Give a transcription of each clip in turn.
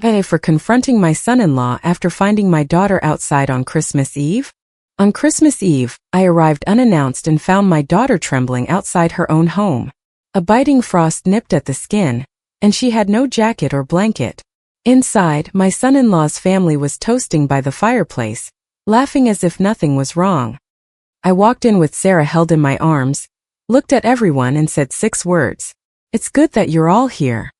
AITA for confronting my son-in-law after finding my daughter outside on Christmas Eve? On Christmas Eve, I arrived unannounced and found my daughter trembling outside her own home. A biting frost nipped at the skin, and she had no jacket or blanket. Inside, my son-in-law's family was toasting by the fireplace, laughing as if nothing was wrong. I walked in with Sarah held in my arms, looked at everyone and said 6 words. "It's good that you're all here."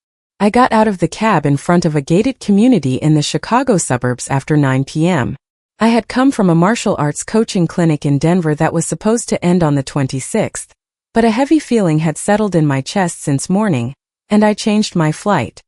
I got out of the cab in front of a gated community in the Chicago suburbs after 9 p.m. I had come from a martial arts coaching clinic in Denver that was supposed to end on the 26th, but a heavy feeling had settled in my chest since morning, and I changed my flight.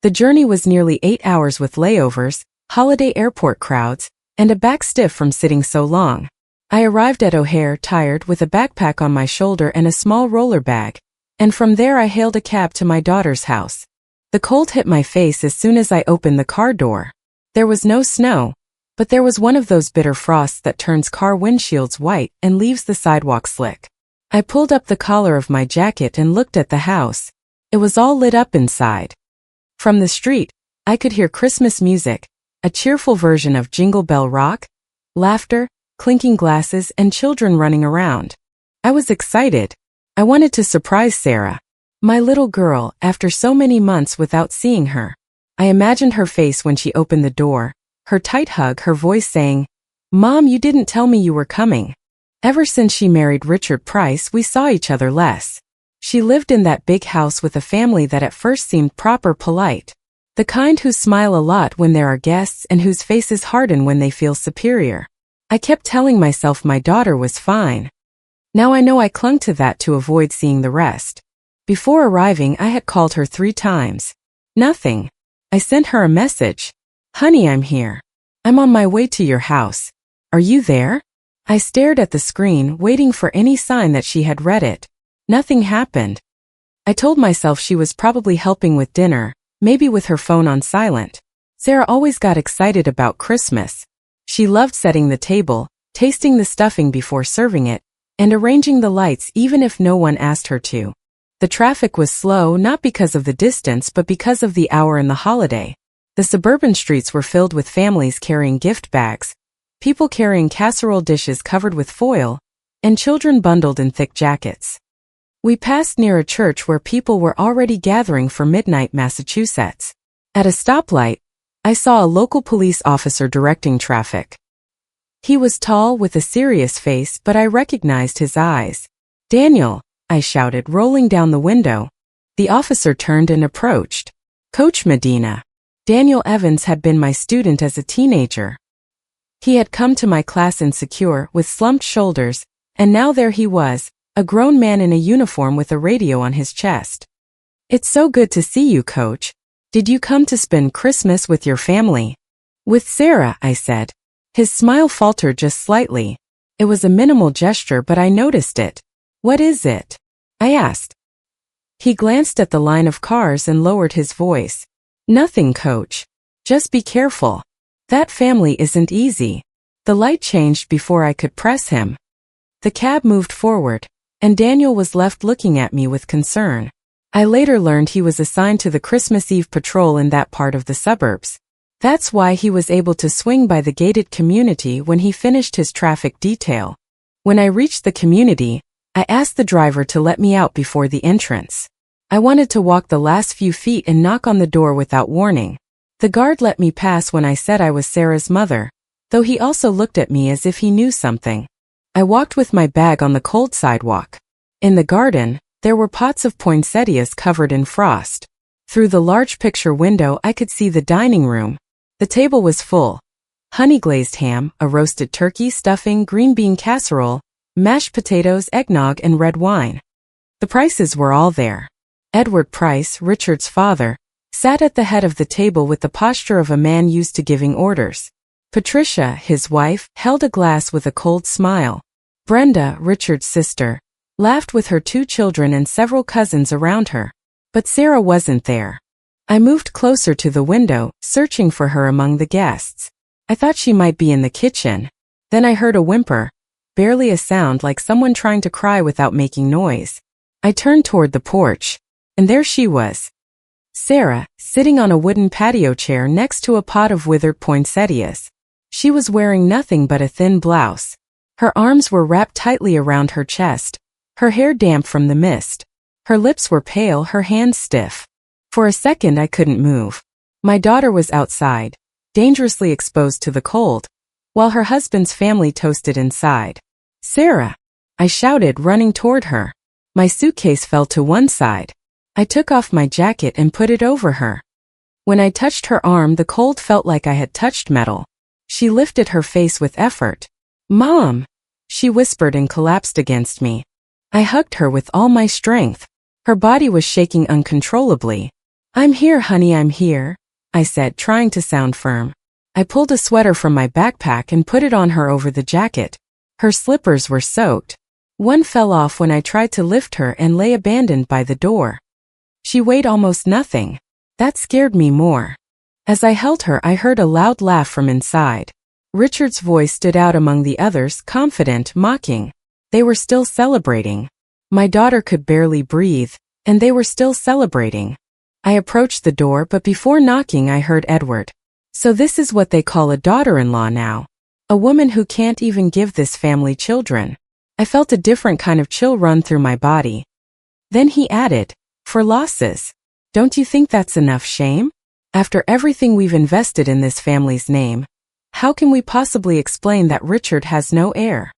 The journey was nearly 8 hours with layovers, holiday airport crowds, and a back stiff from sitting so long. I arrived at O'Hare tired with a backpack on my shoulder and a small roller bag, and from there I hailed a cab to my daughter's house. The cold hit my face as soon as I opened the car door. There was no snow, but there was one of those bitter frosts that turns car windshields white and leaves the sidewalk slick. I pulled up the collar of my jacket and looked at the house. It was all lit up inside. From the street, I could hear Christmas music, a cheerful version of Jingle Bell Rock, laughter, clinking glasses, and children running around. I was excited. I wanted to surprise Sarah, my little girl, after so many months without seeing her. I imagined her face when she opened the door, her tight hug, her voice saying, "Mom, you didn't tell me you were coming." Ever since she married Richard Price, we saw each other less. She lived in that big house with a family that at first seemed proper, polite. The kind who smile a lot when there are guests and whose faces harden when they feel superior. I kept telling myself my daughter was fine. Now I know I clung to that to avoid seeing the rest. Before arriving, I had called her 3 times. Nothing. I sent her a message. "Honey, I'm here. I'm on my way to your house. Are you there?" I stared at the screen, waiting for any sign that she had read it. Nothing happened. I told myself she was probably helping with dinner, maybe with her phone on silent. Sarah always got excited about Christmas. She loved setting the table, tasting the stuffing before serving it, and arranging the lights even if no one asked her to. The traffic was slow not because of the distance but because of the hour and the holiday. The suburban streets were filled with families carrying gift bags, people carrying casserole dishes covered with foil, and children bundled in thick jackets. We passed near a church where people were already gathering for midnight Massachusetts. At a stoplight, I saw a local police officer directing traffic. He was tall with a serious face, but I recognized his eyes. "Daniel," I shouted, rolling down the window. The officer turned and approached. "Coach Medina." Daniel Evans had been my student as a teenager. He had come to my class insecure, with slumped shoulders, and now there he was, a grown man in a uniform with a radio on his chest. "It's so good to see you, Coach. Did you come to spend Christmas with your family?" "With Sarah," I said. His smile faltered just slightly. It was a minimal gesture, but I noticed it. "What is it?" I asked. He glanced at the line of cars and lowered his voice. "Nothing, Coach. Just be careful. That family isn't easy." The light changed before I could press him. The cab moved forward, and Daniel was left looking at me with concern. I later learned he was assigned to the Christmas Eve patrol in that part of the suburbs. That's why he was able to swing by the gated community when he finished his traffic detail. When I reached the community, I asked the driver to let me out before the entrance. I wanted to walk the last few feet and knock on the door without warning. The guard let me pass when I said I was Sarah's mother, though he also looked at me as if he knew something. I walked with my bag on the cold sidewalk. In the garden, there were pots of poinsettias covered in frost. Through the large picture window I could see the dining room. The table was full. Honey-glazed ham, a roasted turkey, stuffing, green bean casserole, mashed potatoes, eggnog, and red wine. The Prices were all there. Edward Price, Richard's father, sat at the head of the table with the posture of a man used to giving orders. Patricia, his wife, held a glass with a cold smile. Brenda, Richard's sister, laughed with her 2 children and several cousins around her. But Sarah wasn't there. I moved closer to the window, searching for her among the guests. I thought she might be in the kitchen. Then I heard a whimper, barely a sound, like someone trying to cry without making noise. I turned toward the porch, and there she was. Sarah, sitting on a wooden patio chair next to a pot of withered poinsettias. She was wearing nothing but a thin blouse. Her arms were wrapped tightly around her chest, her hair damp from the mist. Her lips were pale, her hands stiff. For a second I couldn't move. My daughter was outside, dangerously exposed to the cold, while her husband's family toasted inside. "Sarah!" I shouted, running toward her. My suitcase fell to one side. I took off my jacket and put it over her. When I touched her arm, the cold felt like I had touched metal. She lifted her face with effort. "Mom!" she whispered and collapsed against me. I hugged her with all my strength. Her body was shaking uncontrollably. "I'm here, honey, I'm here," I said, trying to sound firm. I pulled a sweater from my backpack and put it on her over the jacket. Her slippers were soaked. One fell off when I tried to lift her and lay abandoned by the door. She weighed almost nothing. That scared me more. As I held her, I heard a loud laugh from inside. Richard's voice stood out among the others, confident, mocking. They were still celebrating. My daughter could barely breathe, and they were still celebrating. I approached the door, but before knocking I heard Edward. "So this is what they call a daughter-in-law now. A woman who can't even give this family children." I felt a different kind of chill run through my body. Then he added, "For losses. Don't you think that's enough shame? After everything we've invested in this family's name, how can we possibly explain that Richard has no heir?"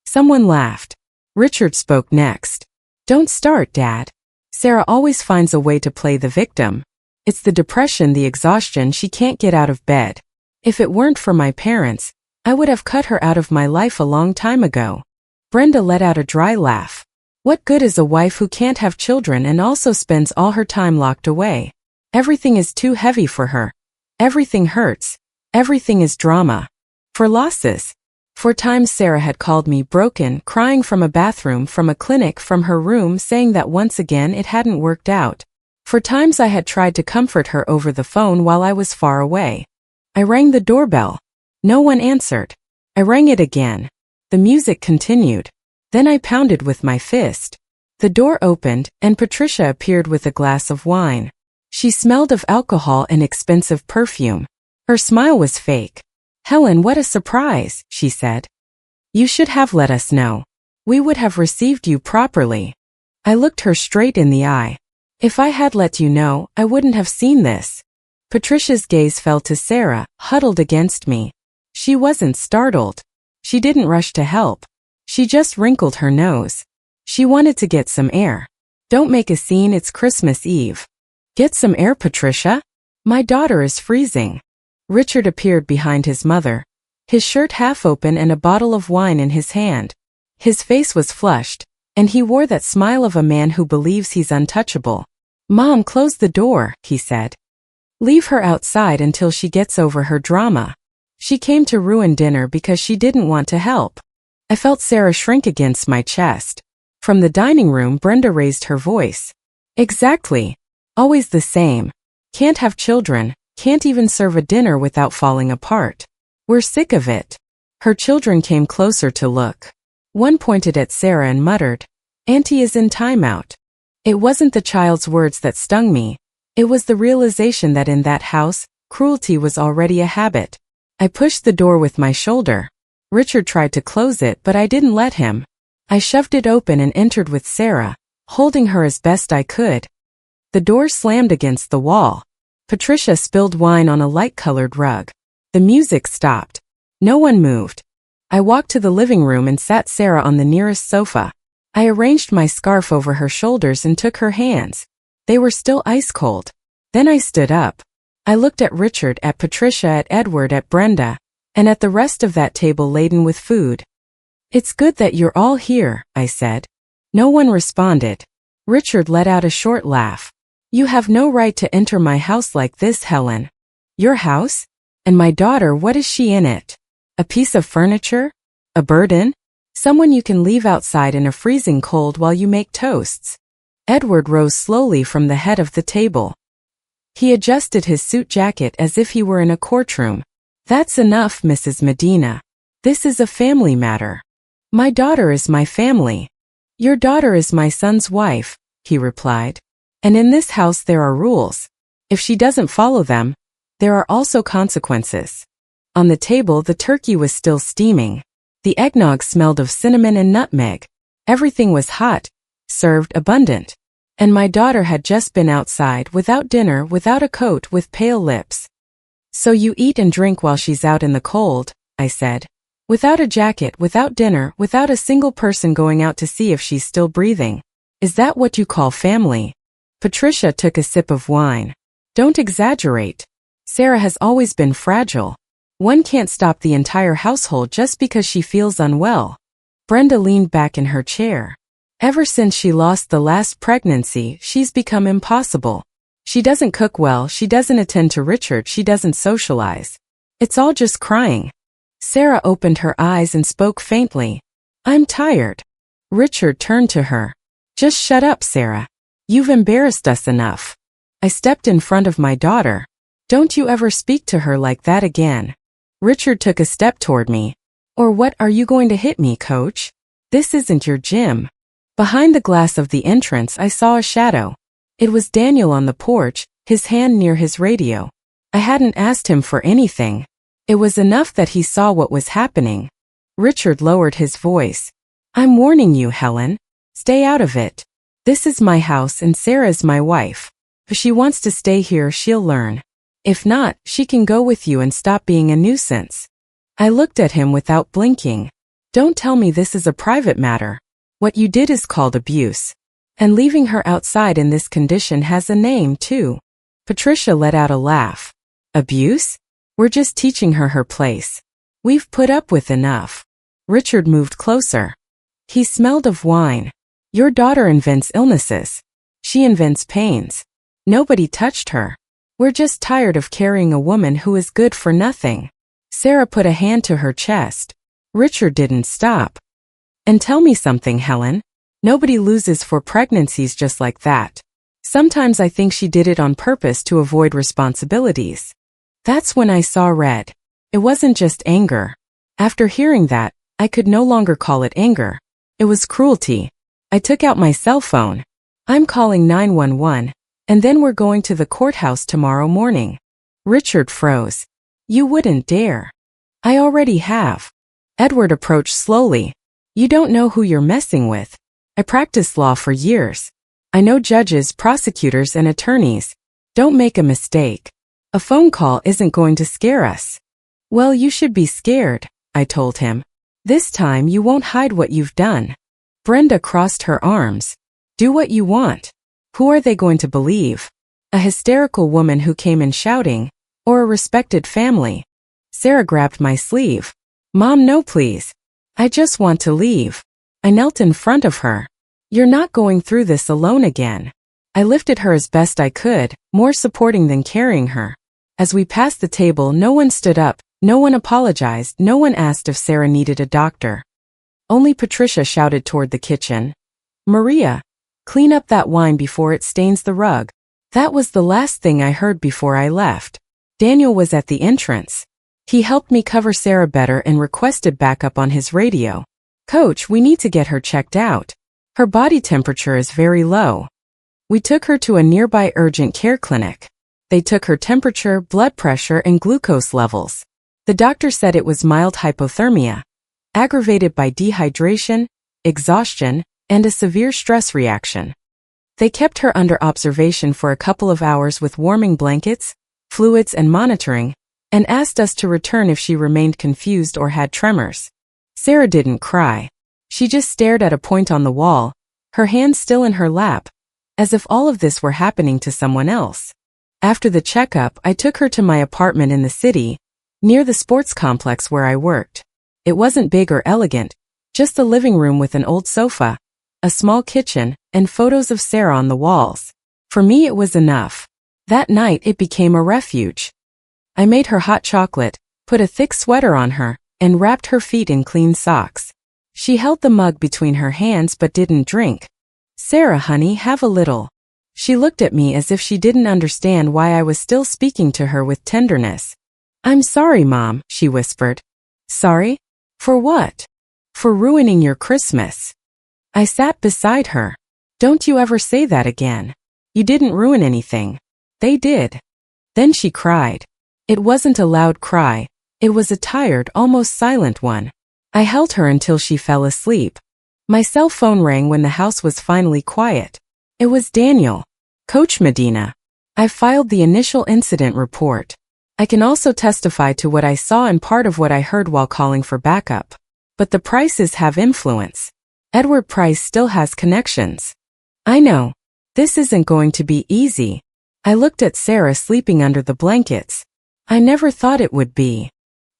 Someone laughed. Richard spoke next. "Don't start, Dad. Sarah always finds a way to play the victim. It's the depression, the exhaustion, she can't get out of bed. If it weren't for my parents, I would have cut her out of my life a long time ago." Brenda let out a dry laugh. "What good is a wife who can't have children and also spends all her time locked away? Everything is too heavy for her. Everything hurts. Everything is drama. For losses." For times Sarah had called me broken, crying from a bathroom, from a clinic, from her room, saying that once again it hadn't worked out. For times I had tried to comfort her over the phone while I was far away. I rang the doorbell. No one answered. I rang it again. The music continued. Then I pounded with my fist. The door opened, and Patricia appeared with a glass of wine. She smelled of alcohol and expensive perfume. Her smile was fake. "Helen, what a surprise," she said. "You should have let us know. We would have received you properly." I looked her straight in the eye. "If I had let you know, I wouldn't have seen this." Patricia's gaze fell to Sarah, huddled against me. She wasn't startled. She didn't rush to help. She just wrinkled her nose. She wanted to get some air. "Don't make a scene, it's Christmas Eve." "Get some air, Patricia? My daughter is freezing." Richard appeared behind his mother, his shirt half open and a bottle of wine in his hand. His face was flushed, and he wore that smile of a man who believes he's untouchable. "Mom, close the door," he said. "Leave her outside until she gets over her drama. She came to ruin dinner because she didn't want to help." I felt Sarah shrink against my chest. From the dining room, Brenda raised her voice. "Exactly. Always the same. Can't have children, can't even serve a dinner without falling apart. We're sick of it." Her children came closer to look. One pointed at Sarah and muttered, "Auntie is in timeout." It wasn't the child's words that stung me. It was the realization that in that house, cruelty was already a habit. I pushed the door with my shoulder. Richard tried to close it, but I didn't let him. I shoved it open and entered with Sarah, holding her as best I could. The door slammed against the wall. Patricia spilled wine on a light-colored rug. The music stopped. No one moved. I walked to the living room and sat Sarah on the nearest sofa. I arranged my scarf over her shoulders and took her hands. They were still ice-cold. Then I stood up. I looked at Richard, at Patricia, at Edward, at Brenda, and at the rest of that table laden with food. "It's good that you're all here," I said. No one responded. Richard let out a short laugh. "You have no right to enter my house like this, Helen." "Your house? And my daughter, what is she in it? A piece of furniture? A burden? Someone you can leave outside in a freezing cold while you make toasts." Edward rose slowly from the head of the table. He adjusted his suit jacket as if he were in a courtroom. "That's enough, Mrs. Medina. This is a family matter. My daughter is my family." "Your daughter is my son's wife," he replied. "And in this house there are rules. If she doesn't follow them, there are also consequences. On the table, the turkey was still steaming. The eggnog smelled of cinnamon and nutmeg. Everything was hot, served abundant. And my daughter had just been outside without dinner, without a coat, with pale lips. "So you eat and drink while she's out in the cold," I said. "Without a jacket, without dinner, without a single person going out to see if she's still breathing. Is that what you call family?" Patricia took a sip of wine. "Don't exaggerate. Sarah has always been fragile. One can't stop the entire household just because she feels unwell." Brenda leaned back in her chair. "Ever since she lost the last pregnancy, she's become impossible. She doesn't cook well, she doesn't attend to Richard, she doesn't socialize. It's all just crying." Sarah opened her eyes and spoke faintly. "I'm tired." Richard turned to her. "Just shut up, Sarah. You've embarrassed us enough." I stepped in front of my daughter. "Don't you ever speak to her like that again." Richard took a step toward me. "Or what, are you going to hit me, coach? This isn't your gym." Behind the glass of the entrance I saw a shadow. It was Daniel on the porch, his hand near his radio. I hadn't asked him for anything. It was enough that he saw what was happening. Richard lowered his voice. "I'm warning you, Helen. Stay out of it. This is my house and Sarah's my wife. If she wants to stay here, she'll learn. If not, she can go with you and stop being a nuisance." I looked at him without blinking. "Don't tell me this is a private matter. What you did is called abuse. And leaving her outside in this condition has a name, too." Patricia let out a laugh. "Abuse? We're just teaching her her place. We've put up with enough." Richard moved closer. He smelled of wine. "Your daughter invents illnesses. She invents pains. Nobody touched her. We're just tired of carrying a woman who is good for nothing." Sarah put a hand to her chest. Richard didn't stop. "And tell me something, Helen. Nobody loses for pregnancies just like that. Sometimes I think she did it on purpose to avoid responsibilities." That's when I saw red. It wasn't just anger. After hearing that, I could no longer call it anger. It was cruelty. I took out my cell phone. "I'm calling 911, and then we're going to the courthouse tomorrow morning." Richard froze. "You wouldn't dare." "I already have." Edward approached slowly. "You don't know who you're messing with. I practiced law for years. I know judges, prosecutors, and attorneys. Don't make a mistake. A phone call isn't going to scare us." "Well, you should be scared," I told him. "This time you won't hide what you've done." Brenda crossed her arms. "Do what you want. Who are they going to believe? A hysterical woman who came in shouting, or a respected family?" Sarah grabbed my sleeve. "Mom, no, please. I just want to leave." I knelt in front of her. "You're not going through this alone again." I lifted her as best I could, more supporting than carrying her. As we passed the table, no one stood up, no one apologized, no one asked if Sarah needed a doctor. Only Patricia shouted toward the kitchen. "Maria, clean up that wine before it stains the rug." That was the last thing I heard before I left. Daniel was at the entrance. He helped me cover Sarah better and requested backup on his radio. "Coach, we need to get her checked out. Her body temperature is very low." We took her to a nearby urgent care clinic. They took her temperature, blood pressure, and glucose levels. The doctor said it was mild hypothermia, aggravated by dehydration, exhaustion, and a severe stress reaction. They kept her under observation for a couple of hours with warming blankets, fluids, and monitoring, and asked us to return if she remained confused or had tremors. Sarah didn't cry. She just stared at a point on the wall, her hand still in her lap, as if all of this were happening to someone else. After the checkup, I took her to my apartment in the city, near the sports complex where I worked. It wasn't big or elegant, just a living room with an old sofa, a small kitchen, and photos of Sarah on the walls. For me, it was enough. That night, it became a refuge. I made her hot chocolate, put a thick sweater on her, and wrapped her feet in clean socks. She held the mug between her hands but didn't drink. "Sarah, honey, have a little." She looked at me as if she didn't understand why I was still speaking to her with tenderness. "I'm sorry, Mom," she whispered. "Sorry? For what?" "For ruining your Christmas." I sat beside her. "Don't you ever say that again. You didn't ruin anything. They did. Then she cried. It wasn't a loud cry. It was a tired, almost silent one. I held her until she fell asleep. My cell phone rang when the house was finally quiet. It was Daniel. Coach Medina. I filed the initial incident report. I can also testify to what I saw and part of what I heard while calling for backup. But the Prices have influence. Edward Price still has connections. I know. This isn't going to be easy. I looked at Sarah sleeping under the blankets. I never thought it would be.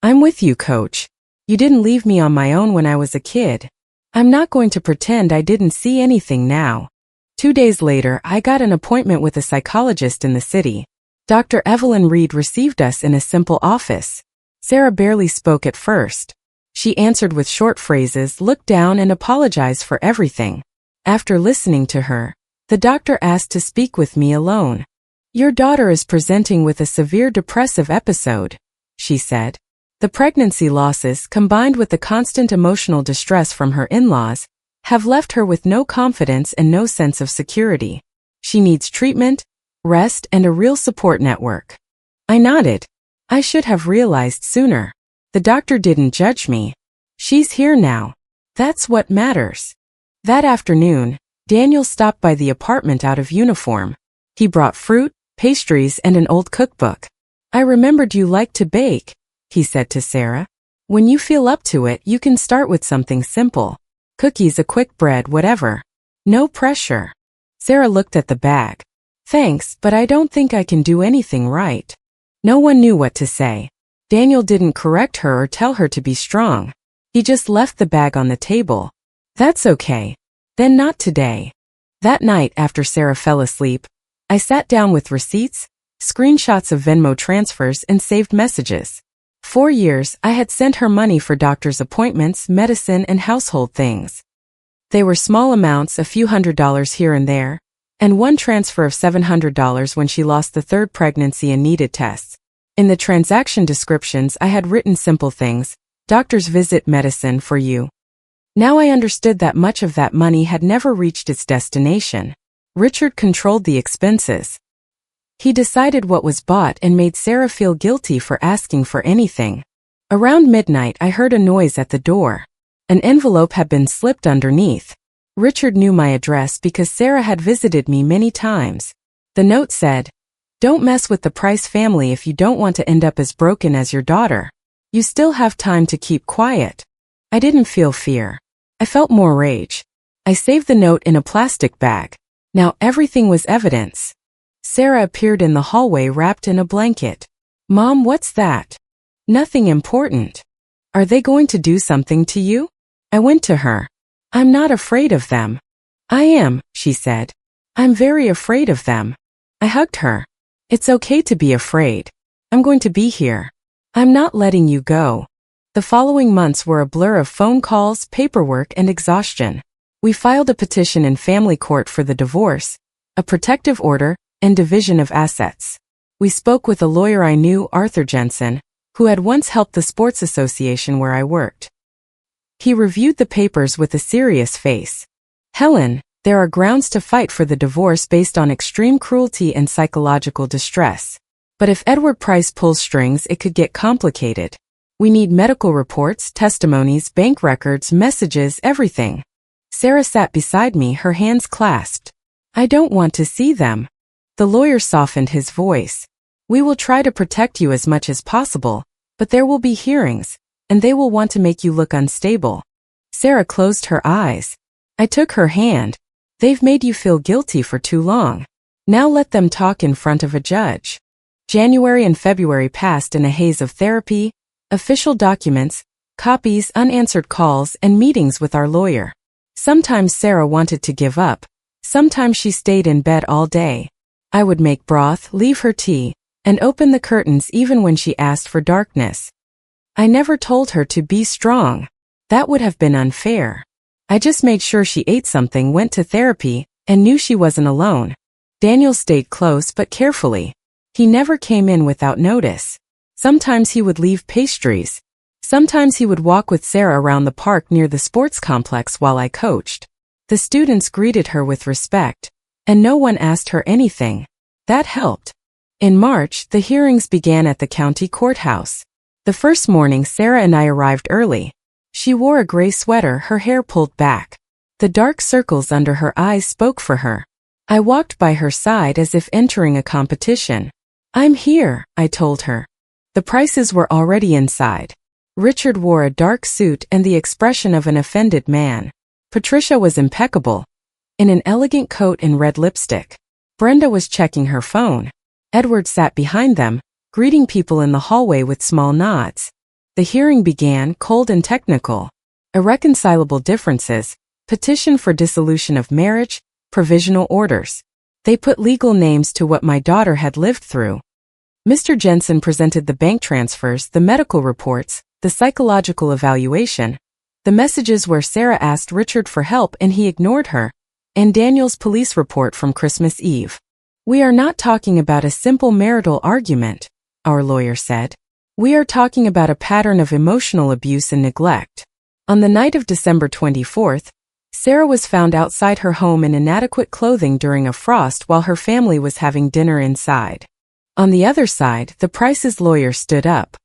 I'm with you, Coach. You didn't leave me on my own when I was a kid. I'm not going to pretend I didn't see anything now. 2 days later, I got an appointment with a psychologist in the city. Dr. Evelyn Reed received us in a simple office. Sarah barely spoke at first. She answered with short phrases, looked down and apologized for everything. After listening to her, the doctor asked to speak with me alone. Your daughter is presenting with a severe depressive episode, she said. The pregnancy losses, combined with the constant emotional distress from her in-laws, have left her with no confidence and no sense of security. She needs treatment, rest, and a real support network. I nodded. I should have realized sooner. The doctor didn't judge me. She's here now. That's what matters. That afternoon, Daniel stopped by the apartment out of uniform. He brought fruit, pastries, and an old cookbook. I remembered you liked to bake, he said to Sarah. When you feel up to it, you can start with something simple. Cookies, a quick bread, whatever. No pressure. Sarah looked at the bag. Thanks, but I don't think I can do anything right. No one knew what to say. Daniel didn't correct her or tell her to be strong. He just left the bag on the table. That's okay. Then not today. That night after Sarah fell asleep, I sat down with receipts, screenshots of Venmo transfers, and saved messages. 4 years, I had sent her money for doctor's appointments, medicine, and household things. They were small amounts, a few $100s here and there, and one transfer of $700 when she lost the third pregnancy and needed tests. In the transaction descriptions, I had written simple things, doctor's visit, medicine for you. Now I understood that much of that money had never reached its destination. Richard controlled the expenses. He decided what was bought and made Sarah feel guilty for asking for anything. Around midnight, I heard a noise at the door. An envelope had been slipped underneath. Richard knew my address because Sarah had visited me many times. The note said, "Don't mess with the Price family if you don't want to end up as broken as your daughter. You still have time to keep quiet." I didn't feel fear. I felt more rage. I saved the note in a plastic bag. Now everything was evidence. Sarah appeared in the hallway wrapped in a blanket. "Mom, what's that?" "Nothing important." "Are they going to do something to you?" I went to her. "I'm not afraid of them." "I am," she said. "I'm very afraid of them." I hugged her. "It's okay to be afraid. I'm going to be here. I'm not letting you go." The following months were a blur of phone calls, paperwork, and exhaustion. We filed a petition in family court for the divorce, a protective order, and division of assets. We spoke with a lawyer I knew, Arthur Jensen, who had once helped the sports association where I worked. He reviewed the papers with a serious face. "Helen, there are grounds to fight for the divorce based on extreme cruelty and psychological distress. But if Edward Price pulls strings, it could get complicated. We need medical reports, testimonies, bank records, messages, everything." Sarah sat beside me, her hands clasped. "I don't want to see them." The lawyer softened his voice. "We will try to protect you as much as possible, but there will be hearings, and they will want to make you look unstable." Sarah closed her eyes. I took her hand. "They've made you feel guilty for too long. Now let them talk in front of a judge." January and February passed in a haze of therapy, official documents, copies, unanswered calls, and meetings with our lawyer. Sometimes Sarah wanted to give up. Sometimes she stayed in bed all day. I would make broth, leave her tea, and open the curtains even when she asked for darkness. I never told her to be strong. That would have been unfair. I just made sure she ate something, went to therapy, and knew she wasn't alone. Daniel stayed close but carefully. He never came in without notice. Sometimes he would leave pastries. Sometimes he would walk with Sarah around the park near the sports complex while I coached. The students greeted her with respect, and no one asked her anything. That helped. In March, the hearings began at the county courthouse. The first morning, Sarah and I arrived early. She wore a gray sweater, her hair pulled back. The dark circles under her eyes spoke for her. I walked by her side as if entering a competition. "I'm here," I told her. The Prices were already inside. Richard wore a dark suit and the expression of an offended man. Patricia was impeccable, in an elegant coat and red lipstick. Brenda was checking her phone. Edward sat behind them, greeting people in the hallway with small nods. The hearing began, cold and technical. Irreconcilable differences, petition for dissolution of marriage, provisional orders. They put legal names to what my daughter had lived through. Mr. Jensen presented the bank transfers, the medical reports, the psychological evaluation, the messages where Sarah asked Richard for help and he ignored her, and Daniel's police report from Christmas Eve. "We are not talking about a simple marital argument," our lawyer said. "We are talking about a pattern of emotional abuse and neglect." On the night of December 24th, Sarah was found outside her home in inadequate clothing during a frost while her family was having dinner inside. On the other side, the Price's lawyer stood up.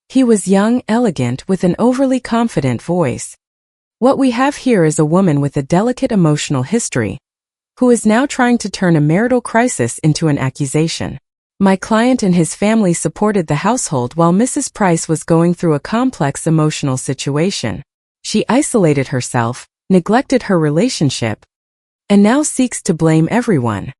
He was young, elegant, with an overly confident voice. "What we have here is a woman with a delicate emotional history, who is now trying to turn a marital crisis into an accusation. My client and his family supported the household while Mrs. Price was going through a complex emotional situation. She isolated herself, neglected her relationship, and now seeks to blame everyone."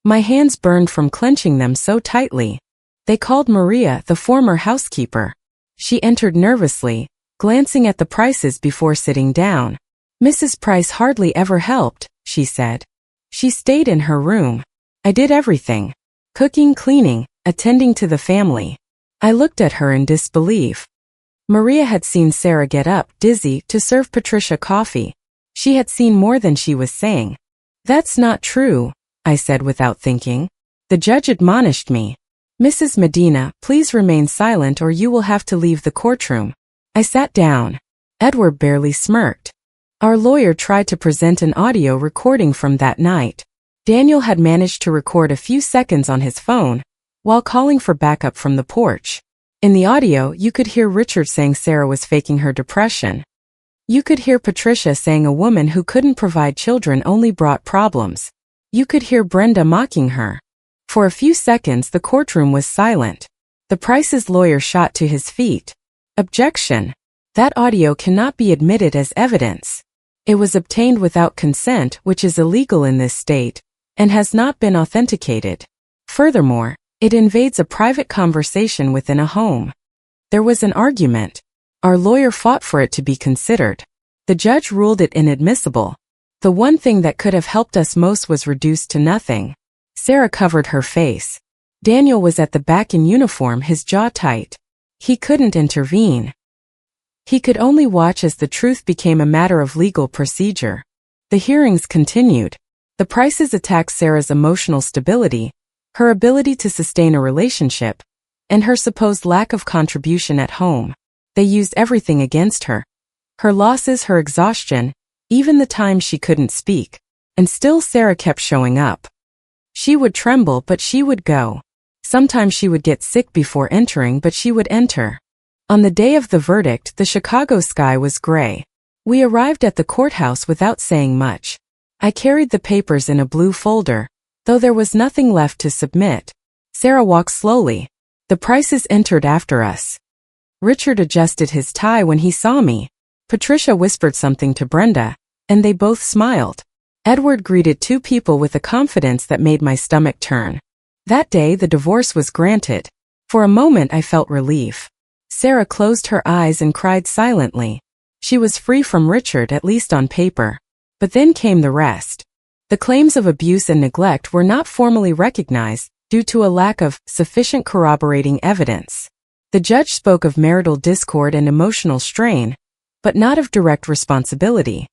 My hands burned from clenching them so tightly. They called Maria, the former housekeeper. She entered nervously, glancing at the Prices before sitting down. "Mrs. Price hardly ever helped," she said. "She stayed in her room. I did everything. Cooking, cleaning, attending to the family." I looked at her in disbelief. Maria had seen Sarah get up, dizzy, to serve Patricia coffee. She had seen more than she was saying. "That's not true," I said without thinking. The judge admonished me. "Mrs. Medina, please remain silent or you will have to leave the courtroom." I sat down. Edward barely smirked. Our lawyer tried to present an audio recording from that night. Daniel had managed to record a few seconds on his phone, while calling for backup from the porch. In the audio, you could hear Richard saying Sarah was faking her depression. You could hear Patricia saying a woman who couldn't provide children only brought problems. You could hear Brenda mocking her. For a few seconds, the courtroom was silent. The Price's lawyer shot to his feet. "Objection. That audio cannot be admitted as evidence. It was obtained without consent, which is illegal in this state, and has not been authenticated. Furthermore, it invades a private conversation within a home." There was an argument. Our lawyer fought for it to be considered. The judge ruled it inadmissible. The one thing that could have helped us most was reduced to nothing. Sarah covered her face. Daniel was at the back in uniform, his jaw tight. He couldn't intervene. He could only watch as the truth became a matter of legal procedure. The hearings continued. The Prices attacked Sarah's emotional stability, her ability to sustain a relationship, and her supposed lack of contribution at home. They used everything against her. Her losses, her exhaustion, even the times she couldn't speak. And still Sarah kept showing up. She would tremble, but she would go. Sometimes she would get sick before entering, but she would enter. On the day of the verdict, the Chicago sky was gray. We arrived at the courthouse without saying much. I carried the papers in a blue folder, though there was nothing left to submit. Sarah walked slowly. The Prices entered after us. Richard adjusted his tie when he saw me. Patricia whispered something to Brenda, and they both smiled. Edward greeted two people with a confidence that made my stomach turn. That day, the divorce was granted. For a moment, I felt relief. Sarah closed her eyes and cried silently. She was free from Richard, at least on paper. But then came the rest. The claims of abuse and neglect were not formally recognized due to a lack of sufficient corroborating evidence. The judge spoke of marital discord and emotional strain, but not of direct responsibility.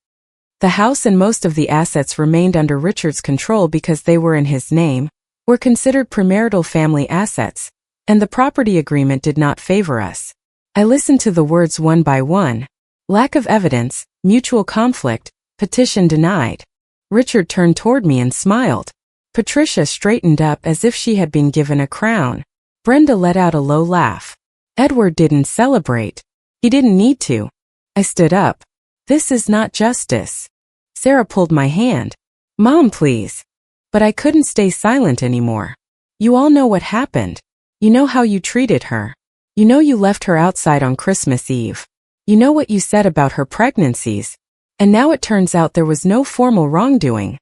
The house and most of the assets remained under Richard's control because they were in his name, were considered premarital family assets, and the property agreement did not favor us. I listened to the words one by one. Lack of evidence, mutual conflict, petition denied. Richard turned toward me and smiled. Patricia straightened up as if she had been given a crown. Brenda let out a low laugh. Edward didn't celebrate. He didn't need to. I stood up. This is not justice. Sarah pulled my hand. Mom, please. But I couldn't stay silent anymore. You all know what happened. You know how you treated her. You know you left her outside on Christmas Eve. You know what you said about her pregnancies. And now it turns out there was no formal wrongdoing.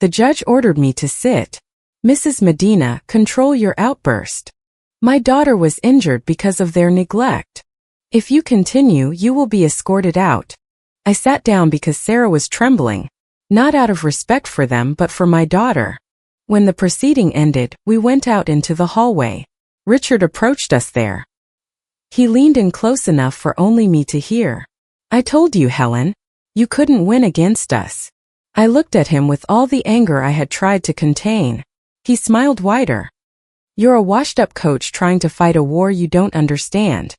The judge ordered me to sit. Mrs. Medina, control your outburst. My daughter was injured because of their neglect. If you continue, you will be escorted out. I sat down because Sarah was trembling, not out of respect for them but for my daughter. When the proceeding ended, we went out into the hallway. Richard approached us there. He leaned in close enough for only me to hear. I told you, Helen. You couldn't win against us. I looked at him with all the anger I had tried to contain. He smiled wider. You're a washed-up coach trying to fight a war you don't understand.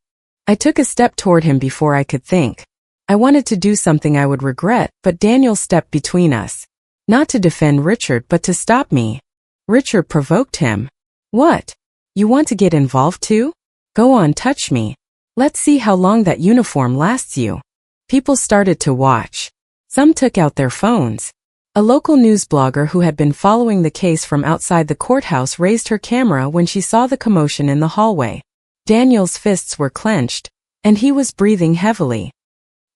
I took a step toward him before I could think. I wanted to do something I would regret, but Daniel stepped between us. Not to defend Richard but to stop me. Richard provoked him. What? You want to get involved too? Go on, touch me. Let's see how long that uniform lasts you. People started to watch. Some took out their phones. A local news blogger who had been following the case from outside the courthouse raised her camera when she saw the commotion in the hallway. Daniel's fists were clenched, and he was breathing heavily.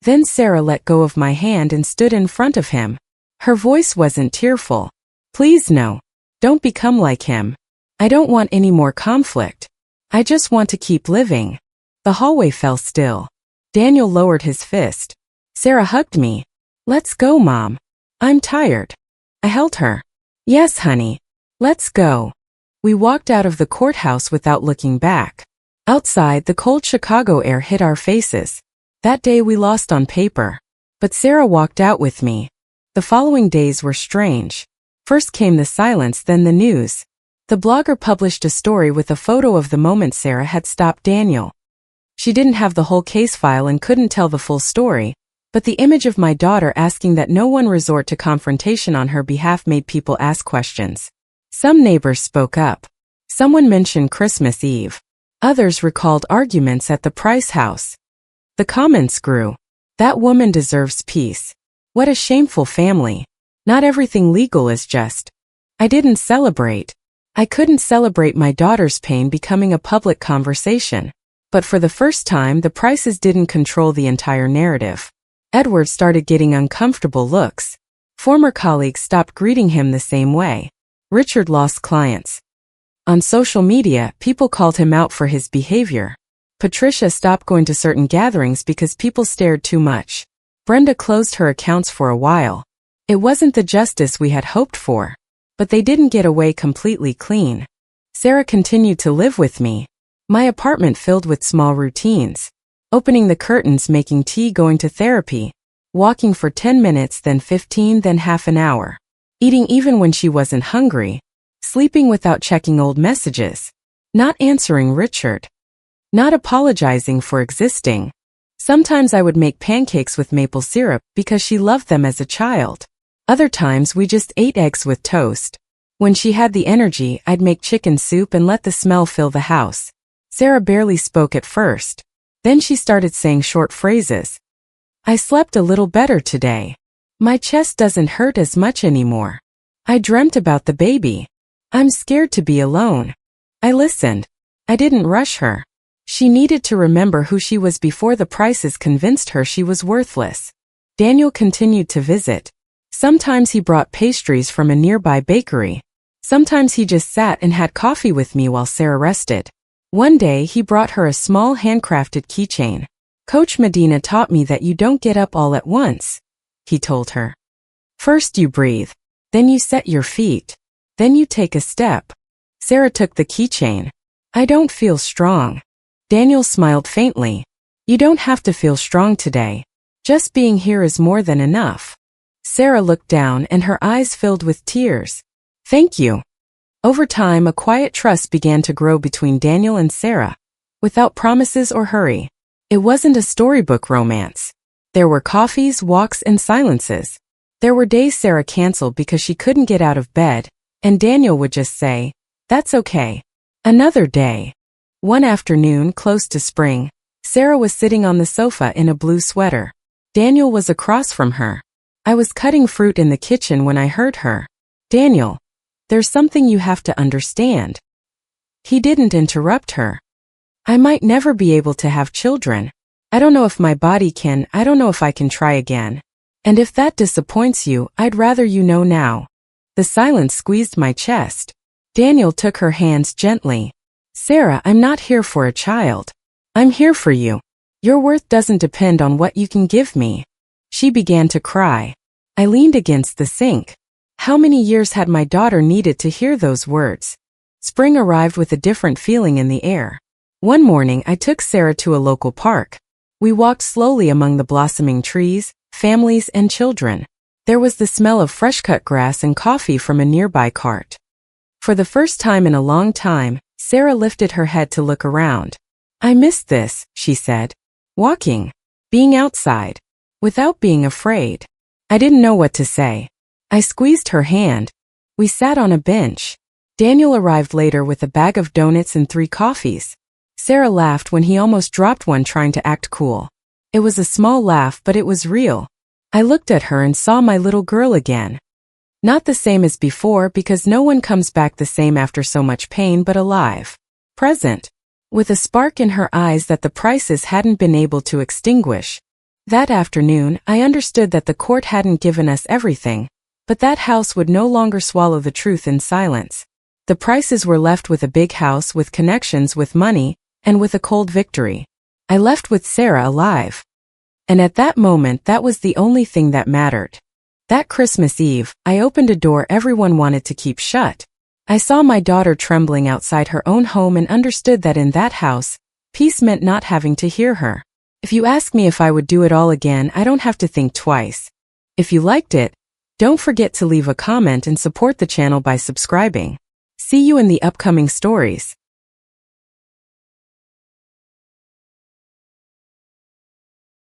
Then Sarah let go of my hand and stood in front of him. Her voice wasn't tearful. Please no. Don't become like him. I don't want any more conflict. I just want to keep living. The hallway fell still. Daniel lowered his fist. Sarah hugged me. Let's go, Mom. I'm tired. I held her. Yes, honey. Let's go. We walked out of the courthouse without looking back. Outside, the cold Chicago air hit our faces. That day we lost on paper. But Sarah walked out with me. The following days were strange. First came the silence, then the news. The blogger published a story with a photo of the moment Sarah had stopped Daniel. She didn't have the whole case file and couldn't tell the full story, but the image of my daughter asking that no one resort to confrontation on her behalf made people ask questions. Some neighbors spoke up. Someone mentioned Christmas Eve. Others recalled arguments at the Price house. The comments grew. That woman deserves peace. What a shameful family. Not everything legal is just. I didn't celebrate. I couldn't celebrate my daughter's pain becoming a public conversation. But for the first time, the Prices didn't control the entire narrative. Edward started getting uncomfortable looks. Former colleagues stopped greeting him the same way. Richard lost clients. On social media, people called him out for his behavior. Patricia stopped going to certain gatherings because people stared too much. Brenda closed her accounts for a while. It wasn't the justice we had hoped for. But they didn't get away completely clean. Sarah continued to live with me. My apartment filled with small routines. Opening the curtains, making tea, going to therapy. Walking for 10 minutes, then 15, then half an hour. Eating even when she wasn't hungry. Sleeping without checking old messages. Not answering Richard. Not apologizing for existing. Sometimes I would make pancakes with maple syrup because she loved them as a child. Other times we just ate eggs with toast. When she had the energy, I'd make chicken soup and let the smell fill the house. Sarah barely spoke at first. Then she started saying short phrases. I slept a little better today. My chest doesn't hurt as much anymore. I dreamt about the baby. I'm scared to be alone. I listened. I didn't rush her. She needed to remember who she was before the Prices convinced her she was worthless. Daniel continued to visit. Sometimes he brought pastries from a nearby bakery. Sometimes he just sat and had coffee with me while Sarah rested. One day he brought her a small handcrafted keychain. Coach Medina taught me that you don't get up all at once, he told her. First you breathe. Then you set your feet. Then you take a step. Sarah took the keychain. I don't feel strong. Daniel smiled faintly. You don't have to feel strong today. Just being here is more than enough. Sarah looked down and her eyes filled with tears. Thank you. Over time, a quiet trust began to grow between Daniel and Sarah, without promises or hurry. It wasn't a storybook romance. There were coffees, walks, and silences. There were days Sarah canceled because she couldn't get out of bed, And Daniel would just say, "That's okay." Another day. One afternoon, close to spring, Sarah was sitting on the sofa in a blue sweater. Daniel was across from her. I was cutting fruit in the kitchen when I heard her. "Daniel, there's something you have to understand." He didn't interrupt her. "I might never be able to have children. I don't know if my body can, I don't know if I can try again. And if that disappoints you, I'd rather you know now." The silence squeezed my chest. Daniel took her hands gently. "Sarah, I'm not here for a child. I'm here for you. Your worth doesn't depend on what you can give me." She began to cry. I leaned against the sink. How many years had my daughter needed to hear those words? Spring arrived with a different feeling in the air. One morning, I took Sarah to a local park. We walked slowly among the blossoming trees, families, and children. There was the smell of fresh-cut grass and coffee from a nearby cart. For the first time in a long time, Sarah lifted her head to look around. "I missed this," she said. "Walking. Being outside. Without being afraid." I didn't know what to say. I squeezed her hand. We sat on a bench. Daniel arrived later with a bag of donuts and 3 coffees. Sarah laughed when he almost dropped one trying to act cool. It was a small laugh, but it was real. I looked at her and saw my little girl again. Not the same as before, because no one comes back the same after so much pain, but alive. Present. With a spark in her eyes that the prices hadn't been able to extinguish. That afternoon, I understood that the court hadn't given us everything, but that house would no longer swallow the truth in silence. The prices were left with a big house, with connections, with money, and with a cold victory. I left with Sarah alive. And at that moment, that was the only thing that mattered. That Christmas Eve, I opened a door everyone wanted to keep shut. I saw my daughter trembling outside her own home and understood that in that house, peace meant not having to hear her. If you ask me if I would do it all again, I don't have to think twice. If you liked it, don't forget to leave a comment and support the channel by subscribing. See you in the upcoming stories.